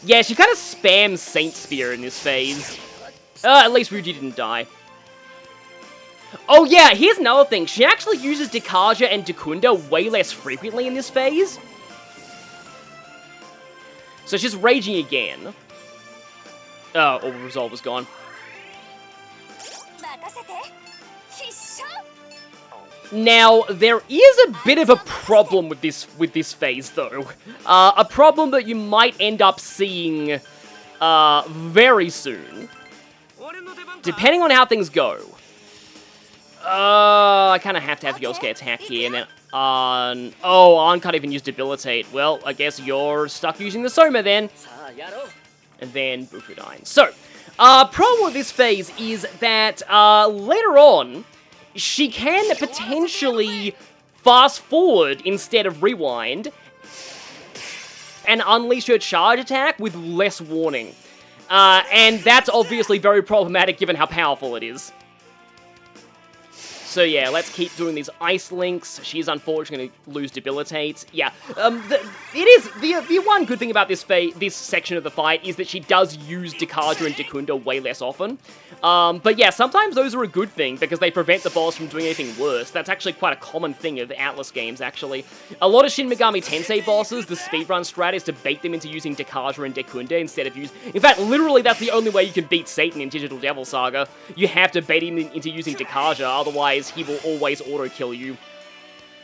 Yeah, she kind of spams Saint Spear in this phase. At least Ryuji didn't die. Oh yeah, here's another thing. She actually uses Dekaja and Dekunda way less frequently in this phase. So she's raging again. Oh, Orb of Resolve is gone. Now, there is a bit of a problem with this phase, though. A problem that you might end up seeing very soon. Depending on how things go. I kind of have to have Yosuke attack here, and then Arn... Oh, Arn can't even use Debilitate. Well, I guess you're stuck using the Soma, then. And then Bufudine. So, problem with this phase is that, later on, she can potentially fast forward instead of rewind, and unleash her charge attack with less warning. And that's obviously very problematic given how powerful it is. So yeah, let's keep doing these ice links. She is unfortunately going to lose Debilitate. Yeah, the one good thing about this section of the fight is that she does use Dekaja and Dekunda way less often. But yeah, sometimes those are a good thing because they prevent the boss from doing anything worse. That's actually quite a common thing of Atlas games, actually. A lot of Shin Megami Tensei bosses, the speedrun strat is to bait them into using Dekaja and Dekunda instead of using... In fact, literally that's the only way you can beat Satan in Digital Devil Saga. You have to bait him into using Dekaja, otherwise he will always auto-kill you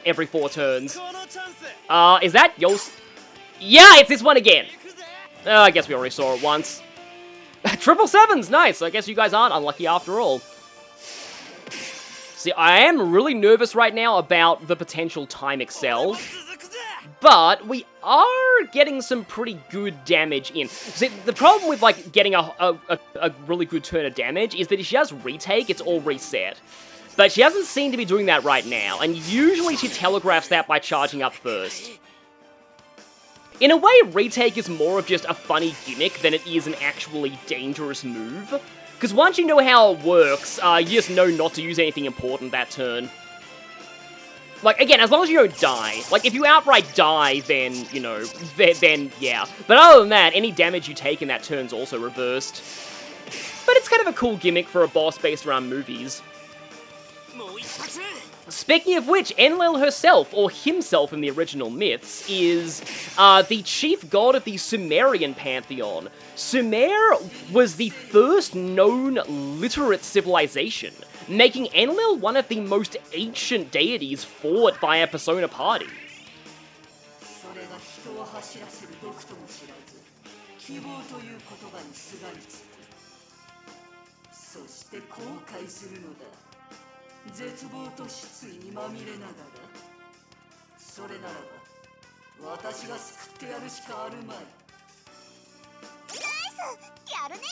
every 4 turns. Is that Yos? Yeah, it's this one again! I guess we already saw it once. 777s, nice! I guess you guys aren't unlucky after all. See, I am really nervous right now about the potential Time Excel, but we are getting some pretty good damage in. See, the problem with, like, getting a really good turn of damage is that if she has retake, it's all reset. But she doesn't seem to be doing that right now, and usually she telegraphs that by charging up first. In a way, retake is more of just a funny gimmick than it is an actually dangerous move. Because once you know how it works, you just know not to use anything important that turn. Like, again, as long as you don't die. Like, if you outright die, then, you know, then yeah. But other than that, any damage you take in that turn's also reversed. But it's kind of a cool gimmick for a boss based around movies. Speaking of which, Enlil herself, or himself in the original myths, is the chief god of the Sumerian pantheon. Sumer was the first known literate civilization, making Enlil one of the most ancient deities fought by a Persona party. 私が救ってやるしかあるまい。やるね。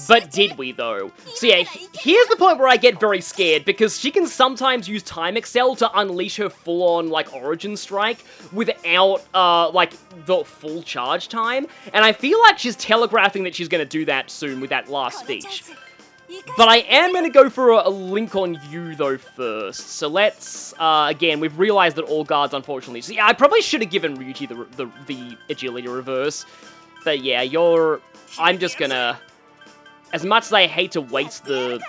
But did we, though? So yeah, here's the point where I get very scared, because she can sometimes use Time Excel to unleash her full-on, like, Origin Strike without, like, the full charge time, and I feel like she's telegraphing that she's gonna do that soon with that last speech. But I am gonna go for a link on you, though, first. So let's, again, we've realized that all guards, unfortunately... So yeah, I probably should have given Ryuji the agility reverse. But yeah, I'm just gonna... As much as I hate to waste the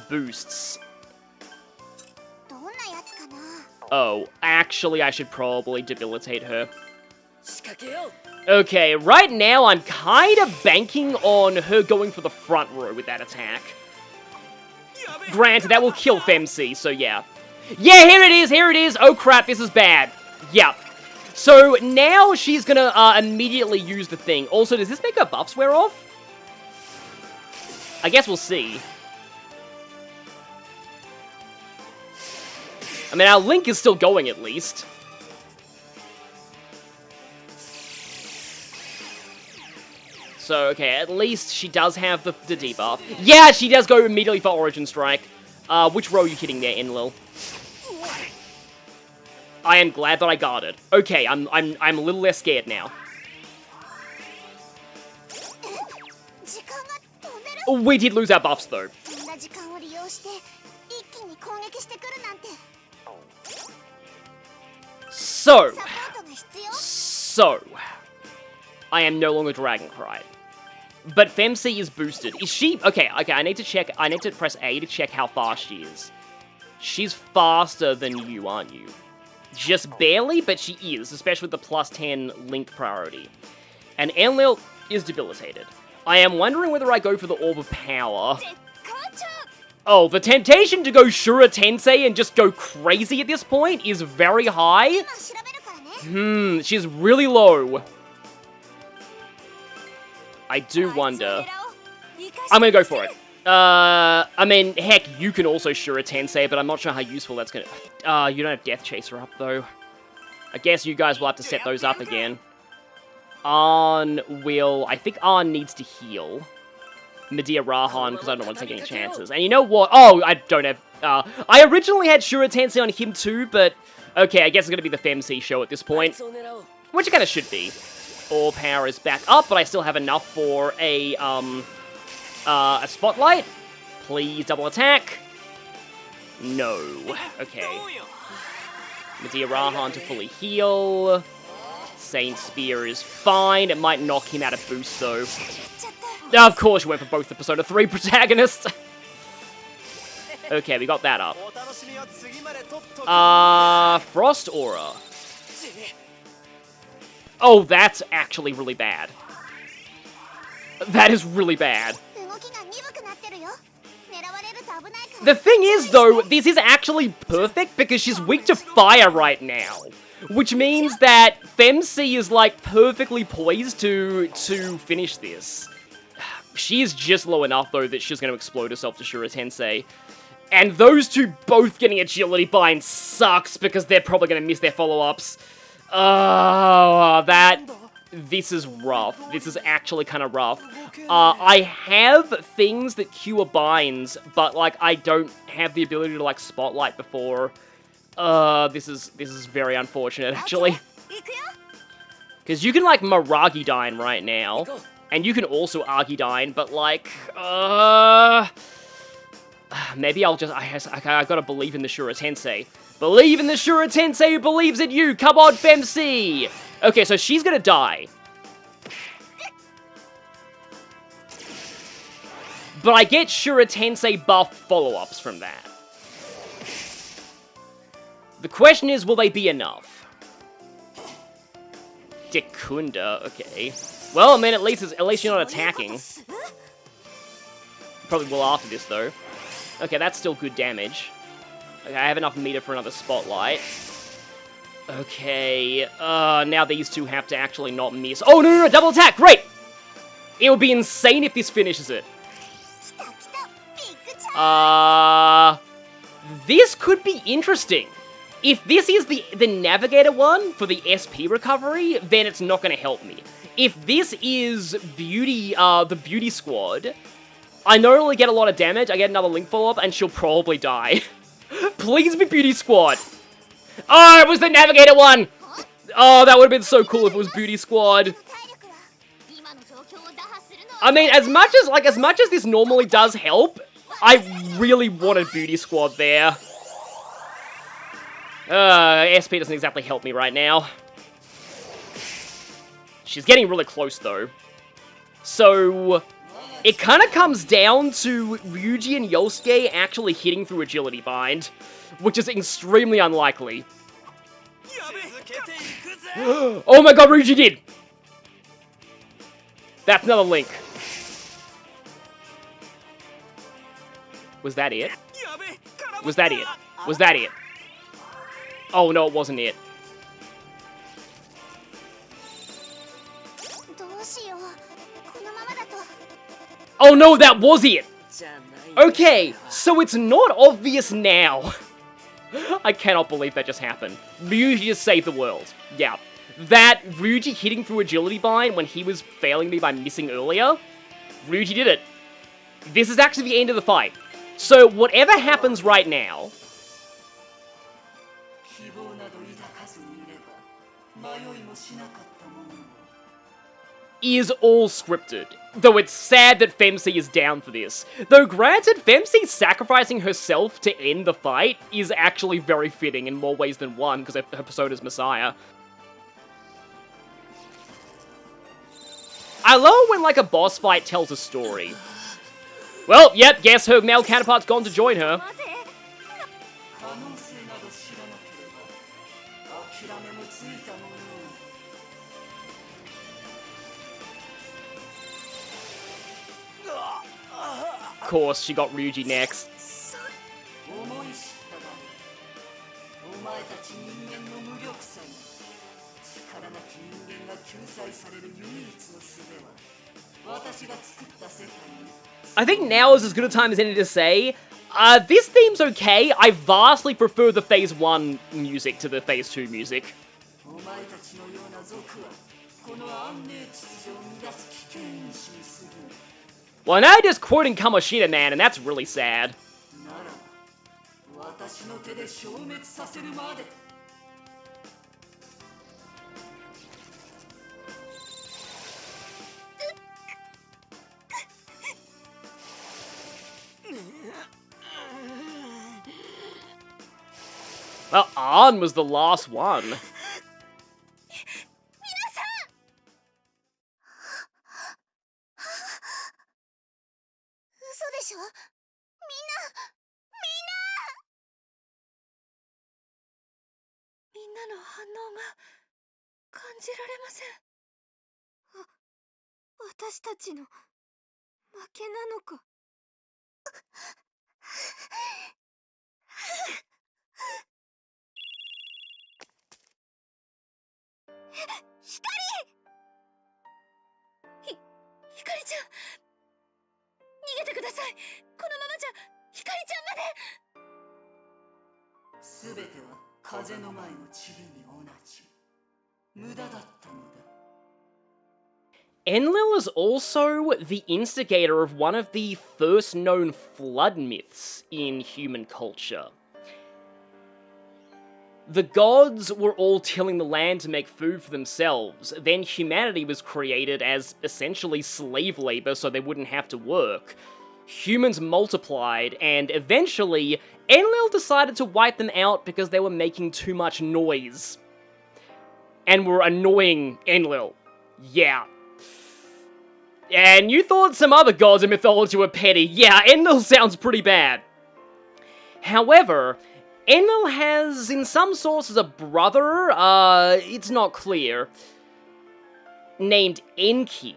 boosts... Oh, actually, I should probably debilitate her. Okay, right now I'm kind of banking on her going for the front row with that attack. Granted, that will kill Femc, so yeah. Yeah, here it is! Oh crap, this is bad. Yeah. So now she's gonna immediately use the thing. Also, does this make her buffs wear off? I guess we'll see. I mean, our link is still going, at least. So, okay, at least she does have the debuff. Yeah, she does go immediately for Origin Strike. Which row are you hitting there, Enlil? I am glad that I guarded. Okay, I'm a little less scared now. We did lose our buffs, though. So, I am no longer Dragon Cried. But Femc is boosted. Is she... Okay, I need to check... I need to press A to check how fast she is. She's faster than you, aren't you? Just barely, but she is, especially with the plus 10 link priority. And Enlil is debilitated. I am wondering whether I go for the Orb of Power. Oh, the temptation to go Shura Tensei and just go crazy at this point is very high. She's really low. I do wonder. I'm gonna go for it. I mean, heck, you can also Shura Tensei, but I'm not sure how useful that's gonna... you don't have Death Chaser up, though. I guess you guys will have to set those up again. Arn will... I think Arn needs to heal. Medea Rahan, because I don't want to take any chances. And you know what? Oh, I don't have... I originally had Shura Tensei on him too, but... Okay, I guess it's going to be the Femc show at this point. Which it kind of should be. All power is back up, but I still have enough for a spotlight. Please double attack. No. Okay. Medea Rahan to fully heal. Saint Spear is fine. It might knock him out of boost, though. Of course, you went for both the Persona 3 protagonists. Okay, we got that up. Frost Aura. Oh, that's actually really bad. That is really bad. The thing is, though, this is actually perfect because she's weak to fire right now. Which means that Femc is, like, perfectly poised to finish this. She is just low enough, though, that she's going to explode herself to Shura Tensei. And those two both getting Agility Bind sucks because they're probably going to miss their follow-ups. Oh, this is rough. This is actually kind of rough. I have things that cure binds, but, like, I don't have the ability to, like, spotlight before. This is very unfortunate, actually. Because you can, like, Maragi-Dine right now. And you can also Argi-Dine, but, like, maybe I'll just... I gotta believe in the Shura Tensei. Believe in the Shura Tensei who believes in you! Come on, Femc! Okay, so she's gonna die. But I get Shura Tensei buff follow-ups from that. The question is, will they be enough? Dekunda, okay. Well, I mean, at least you're not attacking. Probably will after this, though. Okay, that's still good damage. Okay, I have enough meter for another spotlight. Okay, now these two have to actually not miss. Oh, no, double attack, great! It would be insane if this finishes it. This could be interesting. If this is the Navigator one for the SP recovery, then it's not going to help me. If this is Beauty, the Beauty Squad, I not only get a lot of damage, I get another Link follow-up, and she'll probably die. Please be Beauty Squad. Oh, it was the Navigator one! Oh, that would have been so cool if it was Beauty Squad. I mean, as much as this normally does help, I really wanted Beauty Squad there. SP doesn't exactly help me right now. She's getting really close, though. So, it kind of comes down to Ryuji and Yosuke actually hitting through Agility Bind, which is extremely unlikely. Oh my god, Ryuji did! That's another Link. Was that it? Was that it? Was that it? Oh no, it wasn't it. Oh no, that was it! Okay, so it's not obvious now. I cannot believe that just happened. Ryuji just saved the world. Yeah. That Ryuji hitting through Agility Bind when he was failing me by missing earlier, Ryuji did it. This is actually the end of the fight. So whatever happens right now is all scripted. Though it's sad that Femsi is down for this. Though granted, Femsi sacrificing herself to end the fight is actually very fitting in more ways than one, because her persona's Messiah. I love when, like, a boss fight tells a story. Well, yep, guess her male counterpart's gone to join her. Of course, she got Ryuji next. I think now is as good a time as any to say, this theme's okay. I vastly prefer the Phase 1 music to the Phase 2 music. Well, now you're just quoting Kamoshida, man, and that's really sad. Well, An was the last one. Enlil is also the instigator of one of the first known flood myths in human culture. The gods were all tilling the land to make food for themselves, then humanity was created as essentially slave labor so they wouldn't have to work. Humans multiplied, and eventually, Enlil decided to wipe them out because they were making too much noise. And were annoying Enlil. Yeah. And you thought some other gods in mythology were petty. Yeah, Enlil sounds pretty bad. However, Enlil has, in some sources, a brother, it's not clear, named Enki.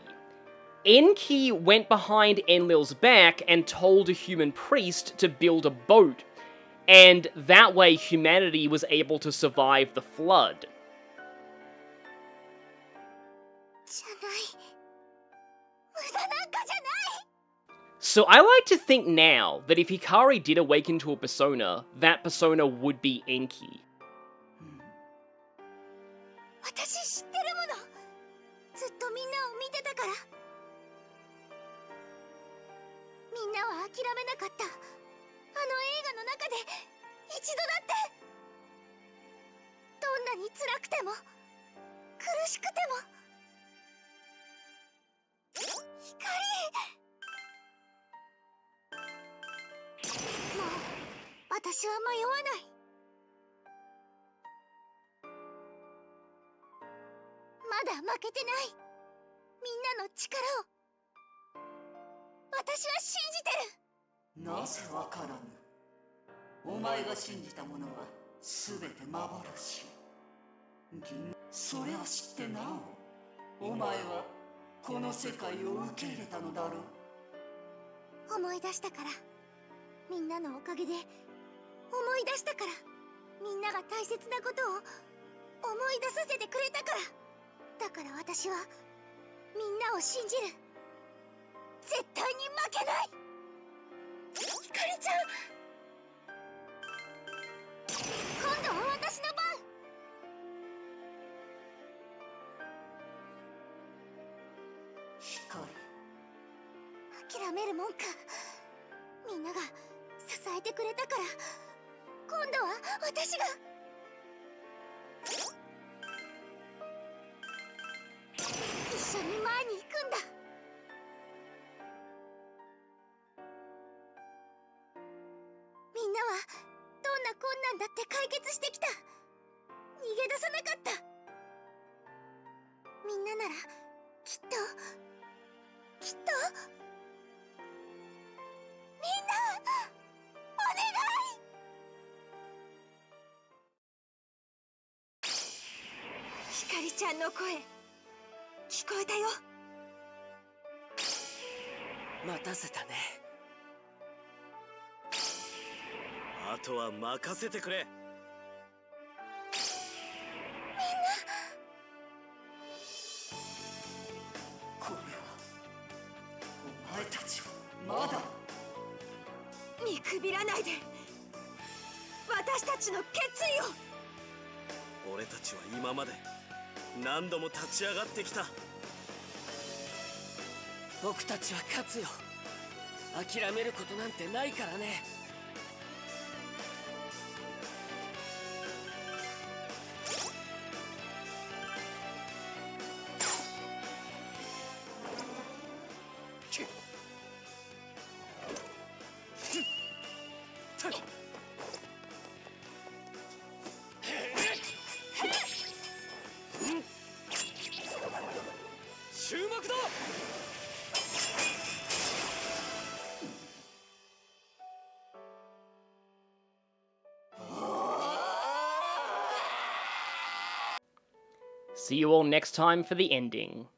Enki went behind Enlil's back and told a human priest to build a boat, and that way humanity was able to survive the flood. So I like to think now that if Hikari did awaken to a persona, that persona would be Enki. 私知ってるもの。ずっとみんなを見てたから。みんなは諦めなかった。あの映画の中で一度だって。どんなに辛くても苦しくても。光。もう私は迷わない。まだ負けてない。みんなの力を私は信じてる。なぜわからぬ。お前が信じたものは全て幻。それを知ってなお、お前はこの世界を受け入れたのだろう。思い出したから。みんなのおかげで思い出したから。みんなが大切なことを思い出させてくれたから。だから私はみんなを信じる。絶対に負けない。ひかりちゃん、今度は私の番。光。諦めるもんか。みんなが支えてくれたから、今度は私が。一緒に前に行くんだ。みんなはどんな困難だって解決してきた。逃げ出さなかった。みんなならきっときっと。みんなお願い。ひかりちゃんの声聞こえたよ。待たせたね。あとは任せてくれ。これはお前たちはまだ。見くびらないで。私たちの決意を。俺たちは今まで何度も立ち上がってきた。僕たちは勝つよ。諦めることなんてないからね。注目だ。See you all next time for the ending.